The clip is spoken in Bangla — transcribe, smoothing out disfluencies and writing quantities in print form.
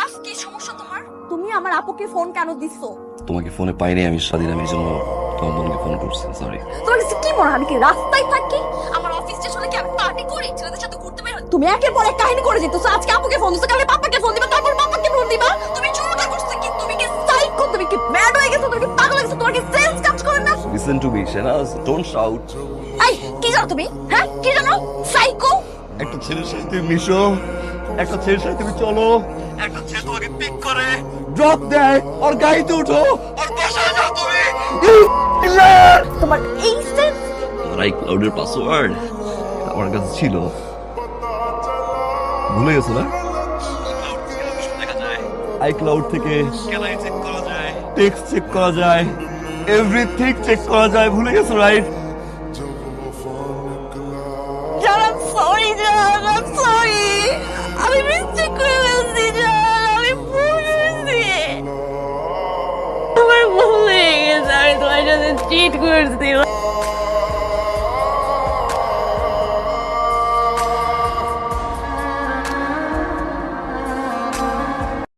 রাফ, কি সমস্যা তোমার? তুমি আমার আপুকে ফোন কেন দিছো? তোমাকে ফোনে পাইনি আমি স্বাধীন, আমি এই জন্য তোমার বোনকে ফোন করছি। সরি। তোমার কাছে কি মনে হয় আমি কি রাস্তায় থাকি? আমার অফিস শেষ হলে কি আমি পার্টি করি, ছেলেদের সাথে ঘুরতে বের হই? তুমি একের পর এক কাহিনী করে যেতেছো। আজকে আপুকে ফোন দিছো, কালকে পাপাকে ফোন দিবা, তারপর পাপাকে ফোন দিবা। তুমি শুরুটা করছো কি? তুমি কি সাইকো? তুমি কি ম্যাড হয়ে গেছো? তুমি কি পাগল হয়ে গেছো? তোমার কি সেন্স কাজ করে না? Listen to me Shehnaz, don't shout. এই কি জানো তুমি? হ্যাঁ কি জানো? সাইকো। একটা ছেলের সাথে তুমি মিশো, একটা ছেলের সাথে তুমি চলো, একটা ছেলে তোমাকে পিক করে ড্রপ দেয়, ওর গাড়িতে উঠো, ওর বাসায় যাও তুমি। তোমার এই সেন্স। আমার আইক্লাউডের পাসওয়ার্ড আমার কাছে ছিল, ভুলে গেছো না? আইক্লাউড থেকে গ্যালারি চেক করা যায়, টেক্সট চেক করা যায়, এভরিথিং চেক করা যায়, ভুলে গেছো রাইট? জান, I'm sorry, জান, I'm sorry. আমি মিস্টেক করে ফেলছি, জান, আমি ভুল করেছি। আমার ভুল হয়ে গেছে, আমি তোমার সাথে চিট করছিলাম।